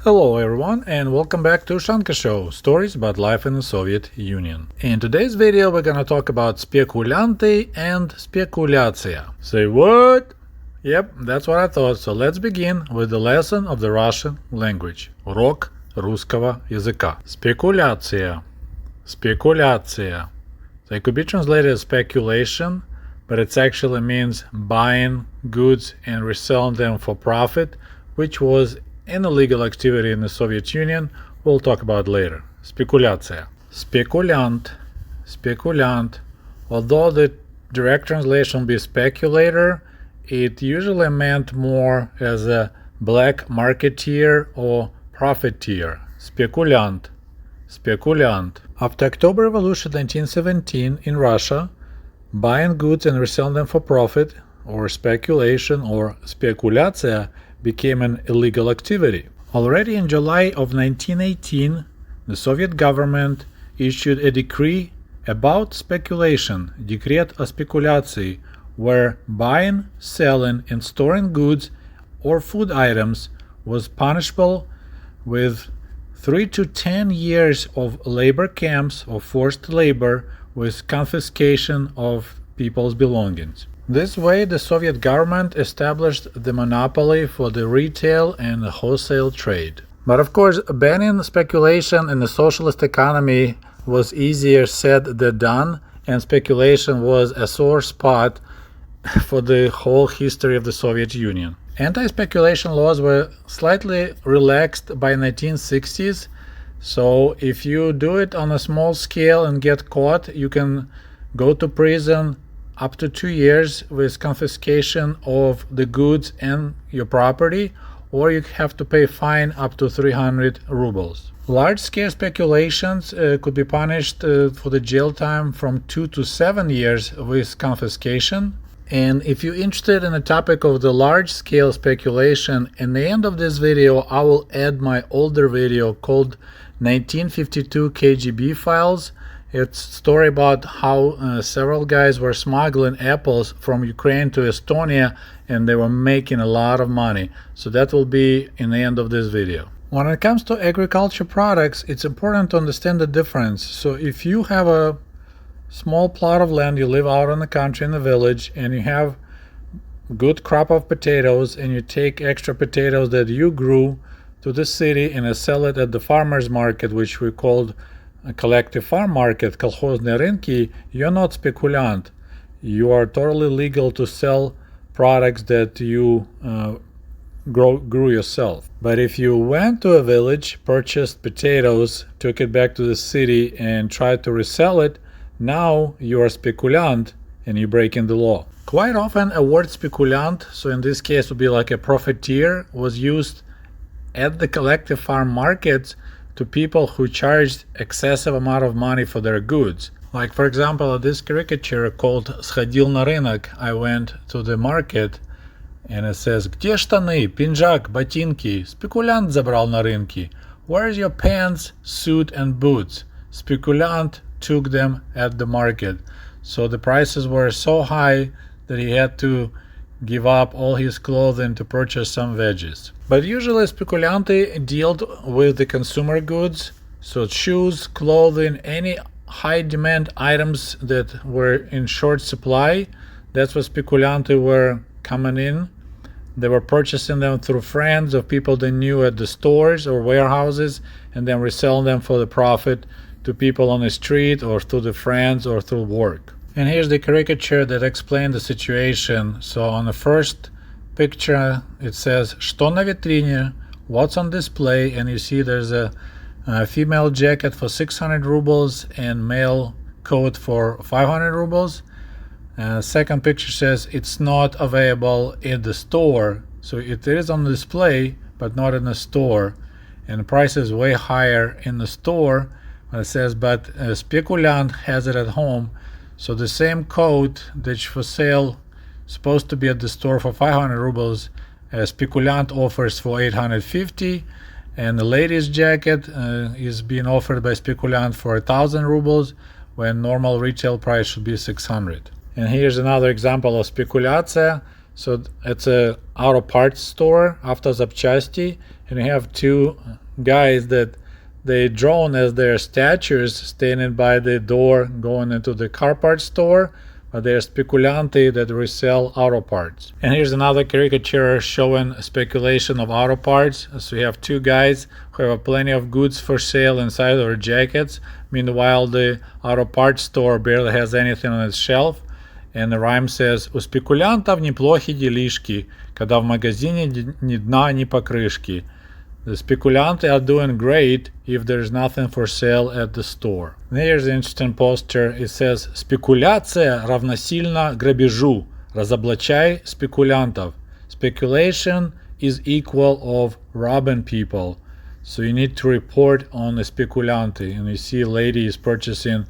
Hello everyone and welcome back to Shanka Show, stories about life in the Soviet Union. In today's video we're gonna talk about Spekulianty and Spekuляция. Say what? Yep, that's what I thought, so let's begin with the lesson of the Russian language. Урок русского языка. Spekuляция. Spekuляция. So it could be translated as speculation, but it actually means buying goods and reselling them for profit, which was an illegal activity in the Soviet Union. We'll talk about later. Spekuляция. Spekulyant. Spekulyant. Although the direct translation would be speculator, it usually meant more as a black marketeer or profiteer. Spekulyant. Spekulyant. After October Revolution 1917 in Russia, buying goods and reselling them for profit, or speculation, or spekuляция, became an illegal activity. Already in July of 1918, the Soviet government issued a decree about speculation, Decret о спекуляции, where buying, selling, and storing goods or food items was punishable with 3 to 10 years of labor camps or forced labor with confiscation of people's belongings. This way, the Soviet government established the monopoly for the retail and the wholesale trade. But of course, banning speculation in the socialist economy was easier said than done, and speculation was a sore spot for the whole history of the Soviet Union. Anti-speculation laws were slightly relaxed by 1960s, so if you do it on a small scale and get caught, you can go to prison up to 2 years with confiscation of the goods and your property, or you have to pay fine up to 300 rubles. Large-scale speculations could be punished for the jail time from 2 to 7 years with confiscation. And if you're interested in the topic of the large-scale speculation, in the end of this video I will add my older video called 1952 KGB Files. It's a story about how several guys were smuggling apples from Ukraine to Estonia, and they were making a lot of money. So that will be in the end of this video. When it comes to agriculture products, it's important to understand the difference. So if you have a small plot of land, you live out in the country in the village, and you have good crop of potatoes, and you take extra potatoes that you grew to the city and sell it at the farmers market, which we called a collective farm market, колхозные рынки, you're not spekulant. You are totally legal to sell products that you grew yourself. But if you went to a village, purchased potatoes, took it back to the city and tried to resell it, now you are spekulant and you're breaking the law. Quite often a word spekulant, so in this case would be like a profiteer, was used at the collective farm markets to people who charged excessive amount of money for their goods. Like for example, this caricature called «Сходил на рынок», I went to the market, and it says «Где штаны, пинжак, ботинки? Спекулянт забрал на рынке». Where's your pants, suit and boots? Spekulant took them at the market. So the prices were so high that he had to give up all his clothing to purchase some veggies. But usually speculanti dealt with the consumer goods, so shoes, clothing, any high demand items that were in short supply. That's what speculanti were coming in. They were purchasing them through friends or people they knew at the stores or warehouses, and then reselling them for the profit to people on the street or through the friends or through work. And here's the caricature that explained the situation. So on the first picture it says «Что на витрине?», what's on display, and you see there's a female jacket for 600 rubles and male coat for 500 rubles. Second picture says it's not available in the store, so it is on display but not in the store, and the price is way higher in the store. It says but spekulant has it at home. So the same coat that's for sale, supposed to be at the store for 500 rubles, spekulant offers for 850, and the lady's jacket is being offered by spekulant for 1,000 rubles, when normal retail price should be 600. And here's another example of spekuляция. So it's a auto parts store, автозапчасти, and you have two guys that they drawn as their statues standing by the door going into the car parts store, but they're speculanti that resell auto parts. And here's another caricature showing speculation of auto parts. So you have two guys who have plenty of goods for sale inside their jackets. Meanwhile, the auto parts store barely has anything on its shelf. And the rhyme says: «У спекулянтов неплохие делишки, когда в магазине ни дна, ни покрышки». The speculanti are doing great if there's nothing for sale at the store. And here's an interesting poster. It says: «Спекуляция равносильно грабежу. Разоблачай спекулянтов». Speculation is equal of robbing people. So you need to report on the speculanti. And you see a lady is purchasing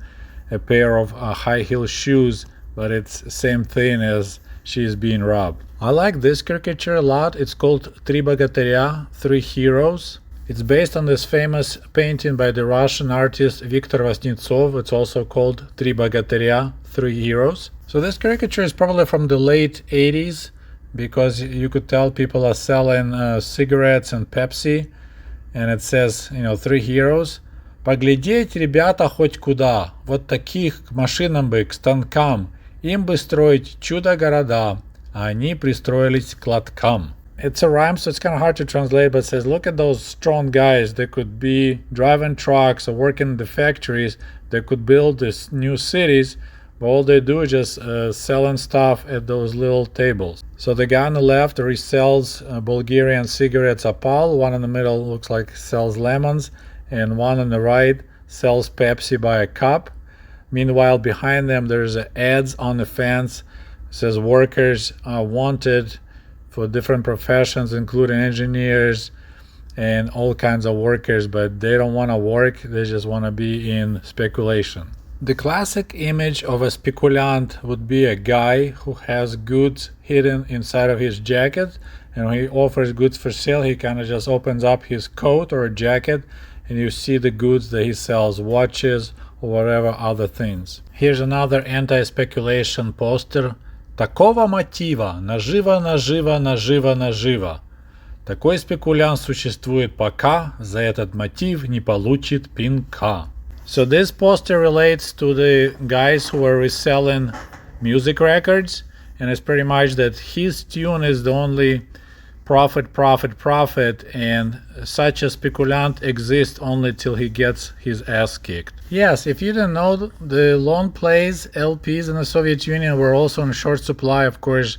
a pair of high heel shoes, but it's the same thing as she is being robbed. I like this caricature a lot. It's called Три богатыря, Three Heroes. It's based on this famous painting by the Russian artist Viktor Vasnetsov. It's also called Три богатыря, Three Heroes. So this caricature is probably from the late 80s, because you could tell people are selling cigarettes and Pepsi, and it says, Three Heroes. Поглядеть, ребята, хоть куда, вот таких к машинам бы, к станкам, им бы строить чудо-города, а они пристроились к лоткам. It's a rhyme, so it's kind of hard to translate, but it says, look at those strong guys. They could be driving trucks or working in the factories. They could build these new cities, but all they do is just selling stuff at those little tables. So the guy on the left resells Bulgarian cigarettes Opal. One in the middle looks like sells lemons, and one on the right sells Pepsi by a cup. Meanwhile, behind them there's ads on the fence. It says workers are wanted for different professions, including engineers and all kinds of workers, but they don't want to work, they just want to be in speculation. The classic image of a speculant would be a guy who has goods hidden inside of his jacket, and when he offers goods for sale, he kind of just opens up his coat or jacket, and you see the goods that he sells, watches or whatever other things. Here's another anti-speculation poster. Такого мотива, наживо, наживо, наживо, наживо. Такой спекулянт существует, пока за этот мотив не получит пинка. So this poster relates to the guys who are reselling music records, and it's pretty much that his tune is the only profit, and such a speculant exists only till he gets his ass kicked. Yes, if you didn't know, the long plays, LPs in the Soviet Union were also in short supply, of course,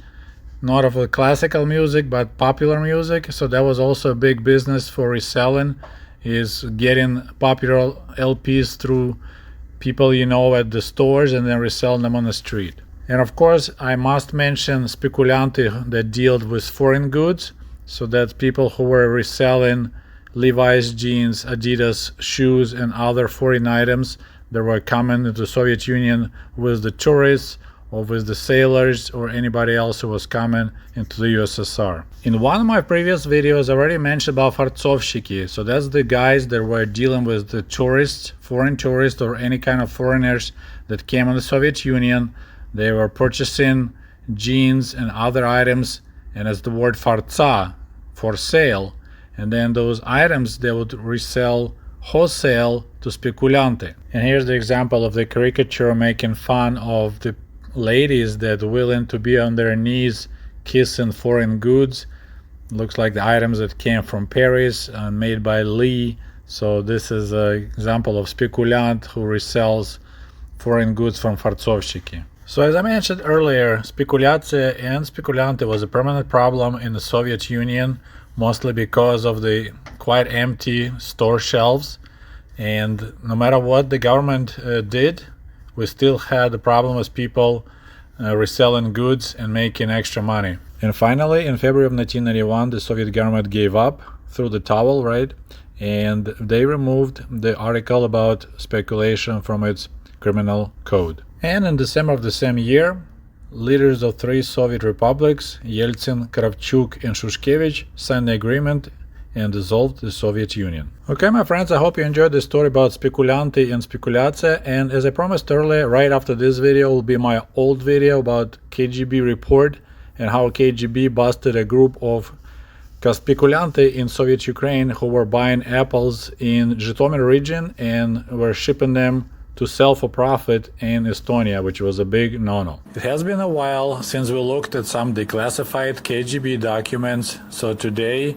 not of the classical music, but popular music, so that was also a big business for reselling, is getting popular LPs through people at the stores and then reselling them on the street. And of course, I must mention speculanti that dealt with foreign goods. So that's people who were reselling Levi's jeans, Adidas shoes, and other foreign items that were coming into the Soviet Union with the tourists or with the sailors or anybody else who was coming into the USSR. In one of my previous videos, I already mentioned about fartsovщики. So that's the guys that were dealing with the tourists, foreign tourists, or any kind of foreigners that came in the Soviet Union. They were purchasing jeans and other items, and as the word fartsa, for sale, and then those items they would resell wholesale to speculanti. And here's the example of the caricature making fun of the ladies that are willing to be on their knees kissing foreign goods. Looks like the items that came from Paris and made by Lee. So this is an example of spekulant who resells foreign goods from fartsovщики. So as I mentioned earlier, spekuляция and spekulanti was a permanent problem in the Soviet Union, mostly because of the quite empty store shelves. And no matter what the government did, we still had the problem with people reselling goods and making extra money. And finally, in February of 1991, the Soviet government gave up, threw the towel, right? And they removed the article about speculation from its criminal code. And in December of the same year, leaders of three Soviet republics, Yeltsin, Kravchuk, and Shushkevich, signed the agreement and dissolved the Soviet Union. Okay, my friends, I hope you enjoyed this story about spekulanti and spekuляция. And as I promised earlier, right after this video will be my old video about KGB report and how KGB busted a group of Spekulyant in Soviet Ukraine who were buying apples in Zhytomyr region and were shipping them to sell for profit in Estonia, which was a big no-no. It has been a while since we looked at some declassified KGB documents, so today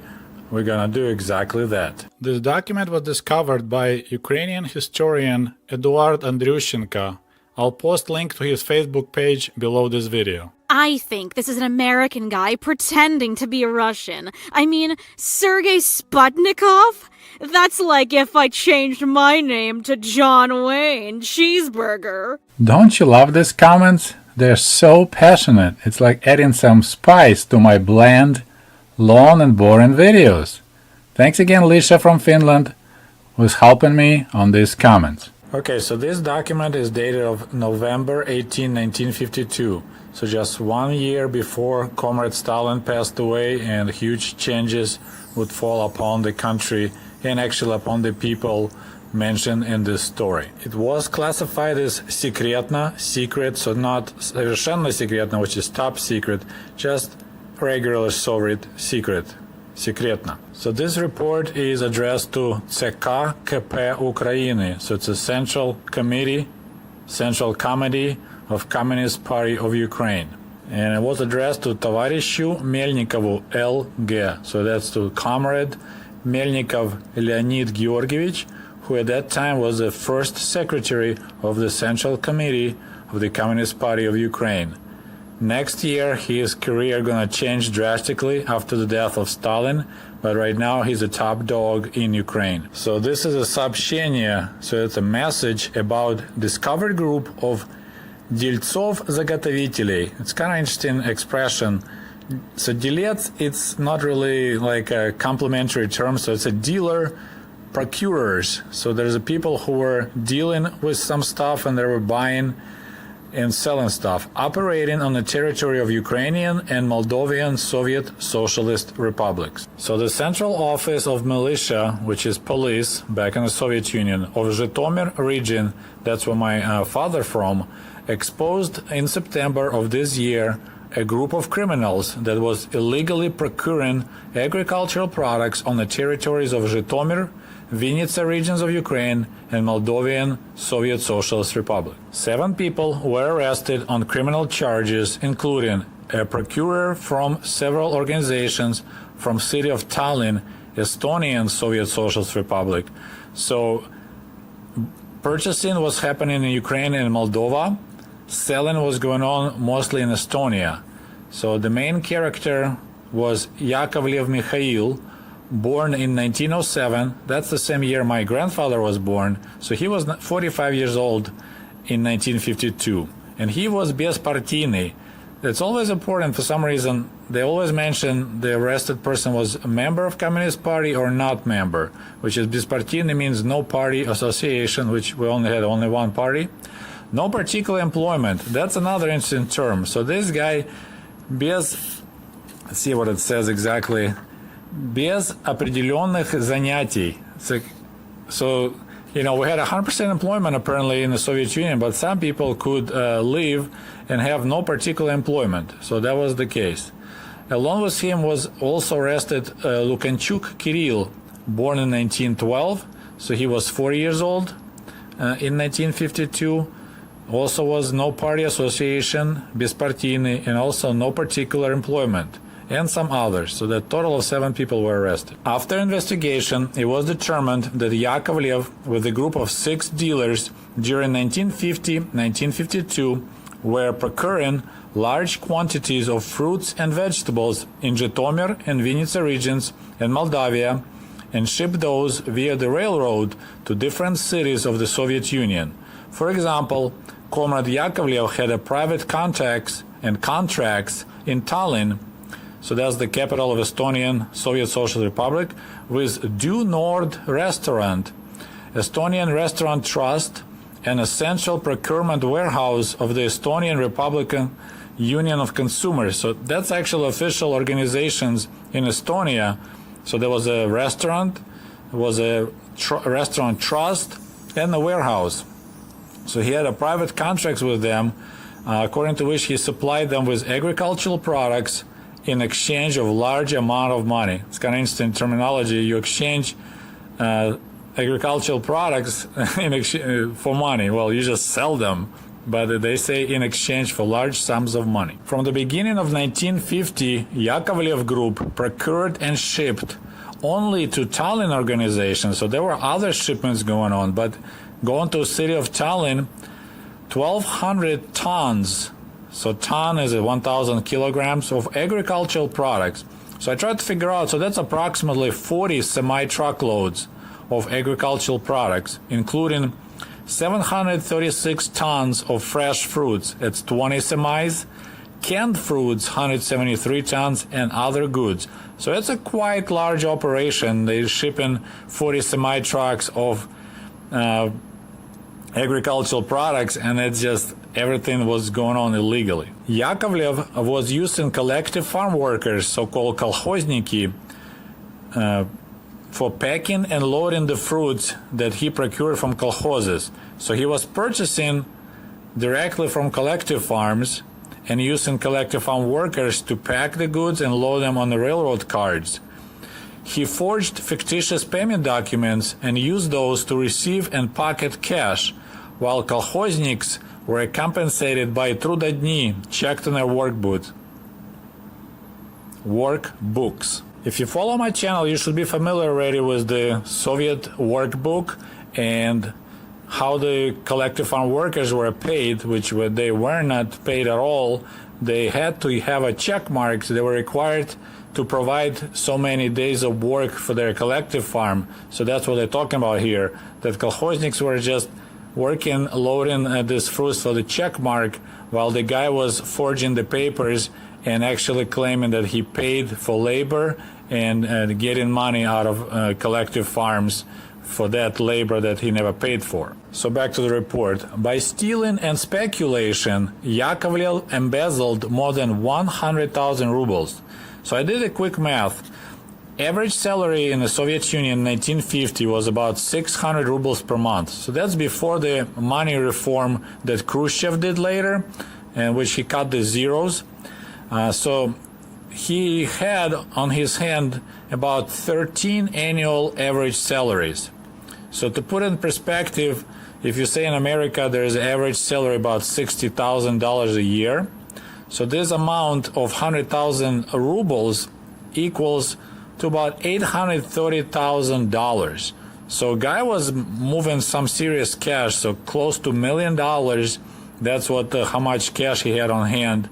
we're gonna do exactly that. This document was discovered by Ukrainian historian Eduard Andryushenko. I'll post link to his Facebook page below this video. I think this is an American guy pretending to be a Russian. I mean, Sergei Sputnikov? That's like if I changed my name to John Wayne Cheeseburger. Don't you love these comments? They're so passionate. It's like adding some spice to my bland, long and boring videos. Thanks again, Lisha from Finland, who's helping me on these comments. Okay, so this document is dated of November 18, 1952. So just 1 year before Comrade Stalin passed away and huge changes would fall upon the country and actually upon the people mentioned in this story. It was classified as секретно, secret, so not совершенно секретно, which is top secret, just regular Soviet secret, секретно. So this report is addressed to ЦК КП Украины, so it's a Central Committee of Communist Party of Ukraine. And it was addressed to товарищу Мельникову L.G. So that's to Comrade Melnikov Leonid Georgievich, who at that time was the first secretary of the Central Committee of the Communist Party of Ukraine. Next year, his career gonna change drastically after the death of Stalin, but right now he's a top dog in Ukraine. So this is a сообщение, so it's a message about discovered group of дельцов-заготовителей. It's kind of interesting expression. So делец, it's not really like a complimentary term, so it's a dealer, procurers. So there's a people who were dealing with some stuff and they were buying and selling stuff, operating on the territory of Ukrainian and Moldovan Soviet Socialist republics. So the Central Office of Militia, which is police back in the Soviet Union, of Zhytomyr region, that's where my father from, exposed in September of this year a group of criminals that was illegally procuring agricultural products on the territories of Zhytomyr, Vinnytsia regions of Ukraine, and Moldovan Soviet Socialist Republic. 7 people were arrested on criminal charges, including a procurer from several organizations from city of Tallinn, Estonian Soviet Socialist Republic. So purchasing was happening in Ukraine and Moldova. Selling was going on mostly in Estonia. So the main character was Yakovlev Mikhail, born in 1907. That's the same year my grandfather was born. So he was 45 years old in 1952. And he was беспартийный. It's always important for some reason. They always mention the arrested person was a member of Communist Party or not member, which is беспартийный means no party association, which we only had one party. No particular employment. That's another interesting term. So this guy, без, let's see what it says exactly, без определенных занятий. So, you know, we had 100% employment apparently in the Soviet Union, but some people could live and have no particular employment. So that was the case. Along with him was also arrested Lukyanchuk Kirill, born in 1912. So he was 4 years old in 1952. Also was no party association, беспартийный, and also no particular employment, and some others. So the total of 7 people were arrested. After investigation, it was determined that Yakovlev, with a group of 6 dealers during 1950-1952, were procuring large quantities of fruits and vegetables in Zhytomyr and Vinnytsia regions and Moldavia, and shipped those via the railroad to different cities of the Soviet Union. For example, Comrade Yakovlev had a private contacts and contracts in Tallinn, so that's the capital of Estonian Soviet Socialist Republic, with Due Nord Restaurant, Estonian Restaurant Trust, and a central procurement warehouse of the Estonian Republican Union of Consumers. So that's actually official organizations in Estonia. So there was a restaurant, there was a restaurant trust, and a warehouse. So he had a private contracts with them according to which he supplied them with agricultural products in exchange of large amount of money. It's kind of interesting terminology. You exchange agricultural products for money. Well, you just sell them, but they say in exchange for large sums of money. From the beginning of 1950, Yakovlev Group procured and shipped only to Tallinn organization. So there were other shipments going on, but going to the city of Tallinn, 1,200 tons. So ton is 1,000 kilograms of agricultural products. So I tried to figure out, so that's approximately 40 semi-truckloads of agricultural products, including 736 tons of fresh fruits. It's 20 semis, canned fruits, 173 tons, and other goods. So it's a quite large operation. They're shipping 40 semi-trucks of agricultural products, and it's just everything was going on illegally. Yakovlev was using collective farm workers, so-called kolkhozniki, for packing and loading the fruits that he procured from kolkhozes. So he was purchasing directly from collective farms and using collective farm workers to pack the goods and load them on the railroad cars. He forged fictitious payment documents and used those to receive and pocket cash, while kolkhozniks were compensated by trudodni checked in their workbooks. If you follow my channel, you should be familiar already with the Soviet workbook and how the collective farm workers were paid, which they were not paid at all. They had to have a check mark. So they were required to provide so many days of work for their collective farm. So that's what they're talking about here, that kolkhozniks were just working, loading these fruits for the check mark, while the guy was forging the papers and actually claiming that he paid for labor and getting money out of collective farms for that labor that he never paid for. So back to the report. By stealing and speculation, Yakovlev embezzled more than 100,000 rubles. So I did a quick math. Average salary in the Soviet Union in 1950 was about 600 rubles per month. So that's before the money reform that Khrushchev did later, and which he cut the zeros. So he had on his hand about 13 annual average salaries. So to put it in perspective, if you say in America there's an average salary about $60,000 a year, so this amount of 100,000 rubles equals to about $830,000. So guy was moving some serious cash, so close to $1 million. That's what how much cash he had on hand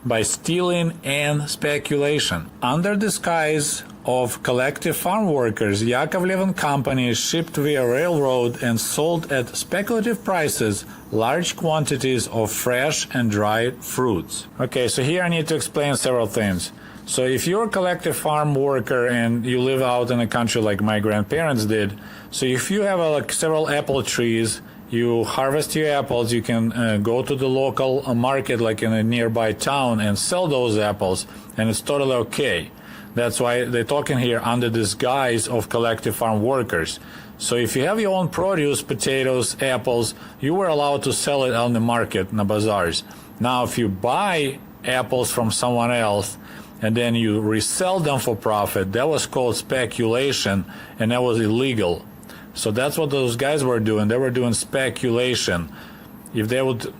by stealing and speculation. Under disguise of collective farm workers, Yakovlev and Company shipped via railroad and sold at speculative prices large quantities of fresh and dried fruits. Okay, so here I need to explain several things. So if you're a collective farm worker and you live out in a country like my grandparents did, so if you have like several apple trees, you harvest your apples, you can go to the local market like in a nearby town and sell those apples, and it's totally okay. That's why they're talking here under disguise of collective farm workers. So if you have your own produce, potatoes, apples, you were allowed to sell it on the market, in the bazaars. Now if you buy apples from someone else and then you resell them for profit, that was called speculation, and that was illegal. So that's what those guys were doing. They were doing speculation. If they would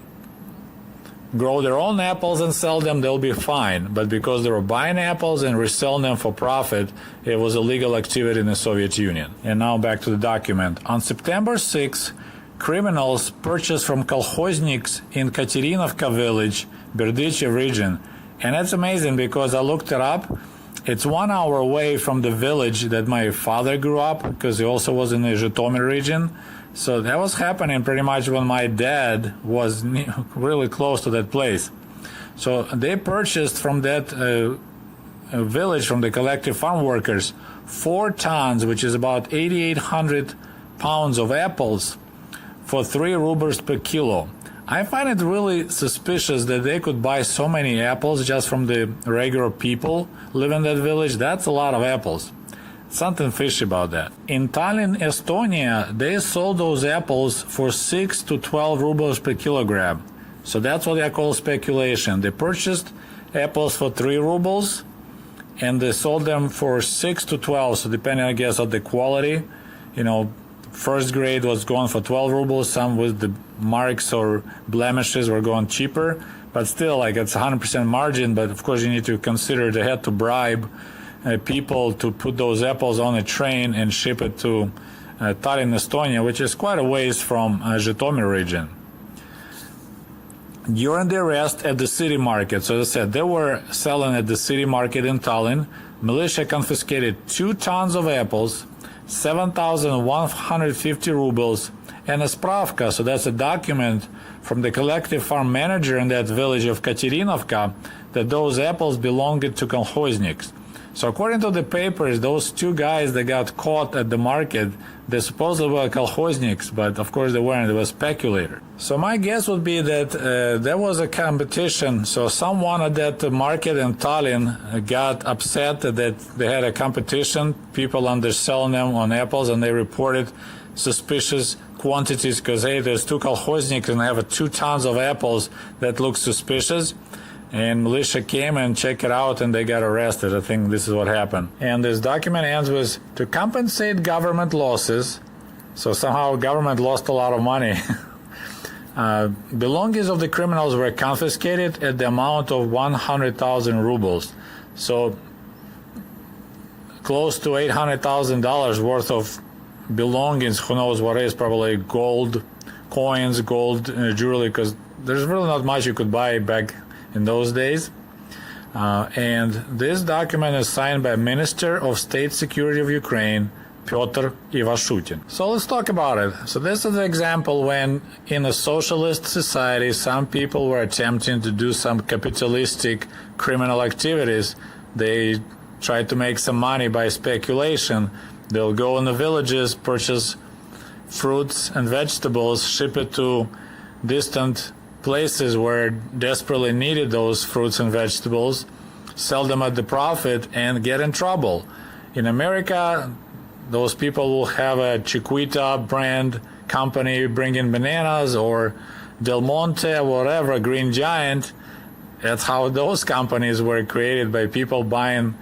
grow their own apples and sell them, they'll be fine. But because they were buying apples and reselling them for profit, it was illegal activity in the Soviet Union. And now back to the document. On September 6, criminals purchased from kolkhozniks in Katerinovka village, Berdychev region. And that's amazing because I looked it up. It's 1 hour away from the village that my father grew up, because he also was in the Zhytomyr region. So that was happening pretty much when my dad was really close to that place. So they purchased from that village, from the collective farm workers, 4 tons, which is about 8,800 pounds of apples for 3 rubles per kilo. I find it really suspicious that they could buy so many apples just from the regular people living in that village. That's a lot of apples. Something fishy about that. In Tallinn, Estonia, they sold those apples for 6 to 12 rubles per kilogram. So that's what I call speculation. They purchased apples for 3 rubles and they sold them for 6 to 12, so depending, I guess, on the quality. You know, first grade was going for 12 rubles, some with the marks or blemishes were going cheaper, but still, like, it's 100% margin. But of course you need to consider they had to bribe people to put those apples on a train and ship it to Tallinn, Estonia, which is quite a ways from Zhytomyr region. During the arrest at the city market, so as I said, they were selling at the city market in Tallinn. Militia confiscated 2 tons of apples, 7,150 rubles, and a spravka, so that's a document from the collective farm manager in that village of Katerinovka that those apples belonged to kolkhozniks. So according to the papers, those 2 guys that got caught at the market, they supposedly were kolkhozniks, but of course they weren't, they were speculators. So my guess would be that there was a competition. So someone at that market in Tallinn got upset that they had a competition, people underselling them on apples, and they reported suspicious quantities because, hey, there's 2 kolkhozniks and they have 2 tons of apples that look suspicious. And militia came and checked it out and they got arrested. I think this is what happened. And this document ends with, to compensate government losses, so somehow government lost a lot of money. Belongings of the criminals were confiscated at the amount of 100,000 rubles. So close to $800,000 worth of belongings, who knows what is, probably gold coins, gold jewelry, because there's really not much you could buy back in those days. And this document is signed by Minister of State Security of Ukraine, Pyotr Ivashutin. So let's talk about it. So this is an example when in a socialist society some people were attempting to do some capitalistic criminal activities. They try to make some money by speculation. They'll go in the villages, purchase fruits and vegetables, ship it to distant places where desperately needed those fruits and vegetables, sell them at the profit, and get in trouble. In America, those people will have a Chiquita brand company bringing bananas, or Del Monte, whatever, Green Giant. That's how those companies were created, by people buying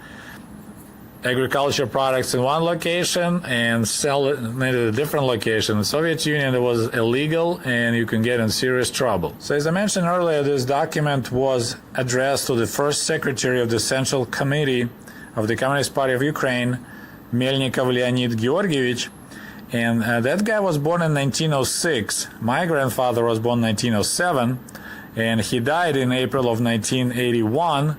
agriculture products in one location and sell it in a different location. In the Soviet Union, it was illegal and you can get in serious trouble. So as I mentioned earlier, this document was addressed to the first secretary of the Central Committee of the Communist Party of Ukraine, Melnikov Leonid Georgievich, and that guy was born in 1906. My grandfather was born in 1907, and he died in April of 1981.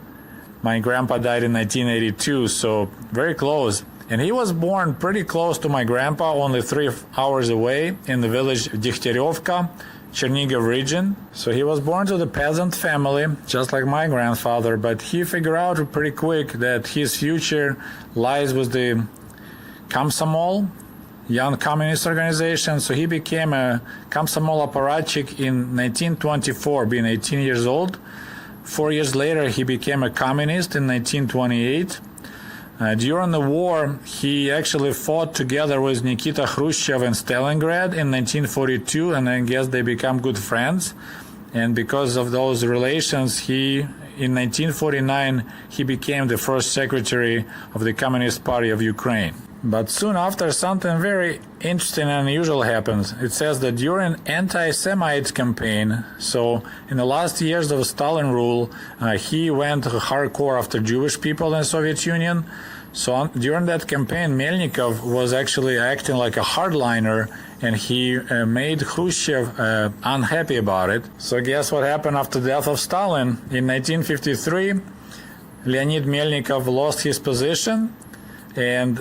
My grandpa died in 1982, so very close. And he was born pretty close to my grandpa, only 3 hours away, in the village Degtyaryovka, Chernihiv region. So he was born to the peasant family, just like my grandfather, but he figured out pretty quick that his future lies with the Komsomol, young communist organization. So he became a Komsomol apparatchik in 1924, being 18 years old. 4 years later, he became a communist in 1928. During the war, he actually fought together with Nikita Khrushchev in Stalingrad in 1942, and I guess they become good friends. And because of those relations, in 1949, he became the first secretary of the Communist Party of Ukraine. But soon after, something very interesting and unusual happens. It says that during anti-Semite campaign, so in the last years of Stalin rule, he went hardcore after Jewish people in the Soviet Union. So during that campaign, Melnikov was actually acting like a hardliner, and he made Khrushchev unhappy about it. So guess what happened after the death of Stalin? In 1953, Leonid Melnikov lost his position, and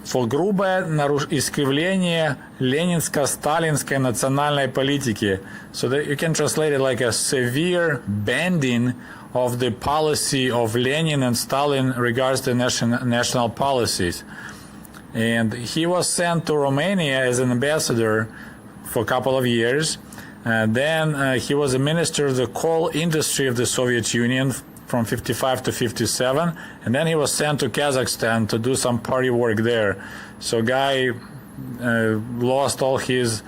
for грубое искривление ленинско-сталинской национальной политики. So that you can translate it like a severe bending of the policy of Lenin and Stalin regards to national policies. And he was sent to Romania as an ambassador for a couple of years. Then he was a minister of the coal industry of the Soviet Union from 55 to 57, and then he was sent to Kazakhstan to do some party work there. So guy lost all his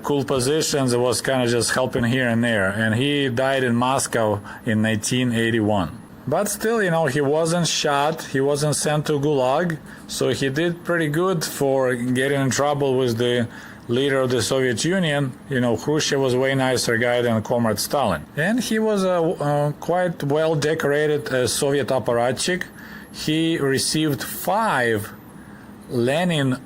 cool positions. It was kind of just helping here and there. And he died in Moscow in 1981. But still, he wasn't shot, he wasn't sent to Gulag, so he did pretty good for getting in trouble with the leader of the Soviet Union. Khrushchev was a way nicer guy than Comrade Stalin. And he was a quite well-decorated Soviet apparatchik. He received 5 Lenin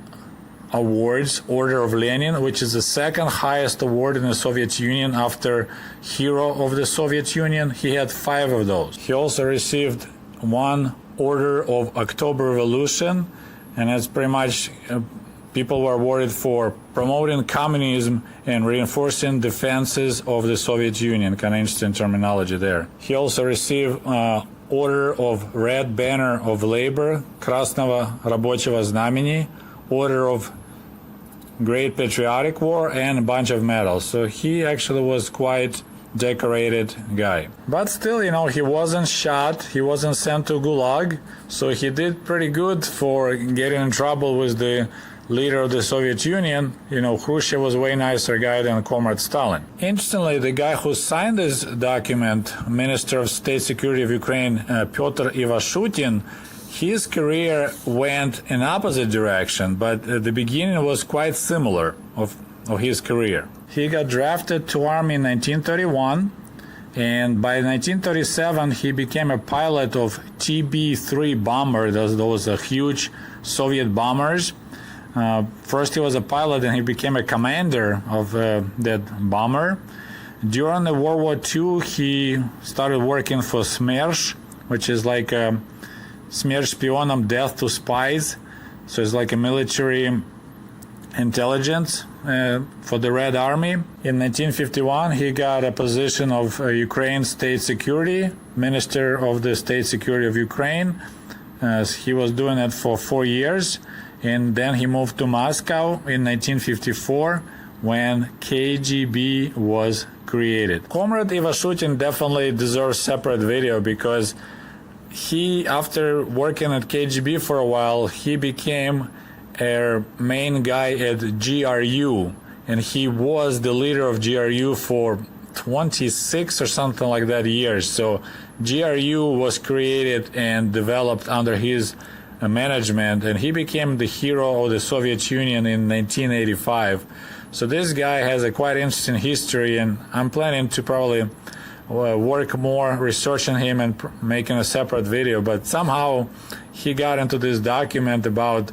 Awards, Order of Lenin, which is the second highest award in the Soviet Union after Hero of the Soviet Union. He had 5 of those. He also received 1 Order of October Revolution, and that's pretty much people were awarded for promoting communism and reinforcing defenses of the Soviet Union. Kind of interesting terminology there. He also received Order of Red Banner of Labor, Красного Рабочего Знамени, Order of Great Patriotic War, and a bunch of medals. So he actually was quite decorated guy. But still, he wasn't shot, he wasn't sent to Gulag, so he did pretty good for getting in trouble with the leader of the Soviet Union. Khrushchev was a way nicer guy than Comrade Stalin. Interestingly, the guy who signed this document, Minister of State Security of Ukraine, Pyotr Ivashutin, his career went in opposite direction, but at the beginning was quite similar of his career. He got drafted to army in 1931, and by 1937 he became a pilot of TB-3 bomber. Those are huge Soviet bombers. First he was a pilot, and he became a commander of that bomber. During the World War II, he started working for Smersh, which is like Смерть шпионам, death to spies. So it's like a military intelligence for the Red Army. In 1951, he got a position of Ukraine State Security, Minister of the State Security of Ukraine. He was doing it for 4 years, and then he moved to Moscow in 1954 when KGB was created. Comrade Ivashutin definitely deserves separate video, because he, after working at KGB for a while, he became a main guy at GRU, and he was the leader of GRU for 26 or something like that years. So GRU was created and developed under his management, and he became the hero of the Soviet Union in 1985. So this guy has a quite interesting history, and I'm planning to probably work more researching him and making a separate video. But somehow he got into this document about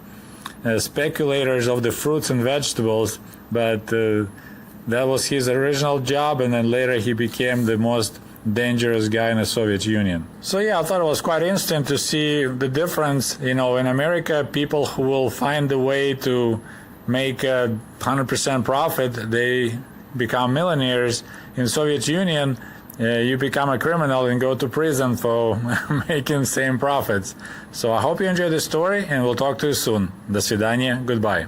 speculators of the fruits and vegetables, but that was his original job, and then later he became the most dangerous guy in the Soviet Union. So yeah, I thought it was quite interesting to see the difference. In America, people who will find a way to make 100% profit, they become millionaires. In Soviet Union, you become a criminal and go to prison for making same profits. So I hope you enjoyed the story, and we'll talk to you soon. До свидания. Goodbye.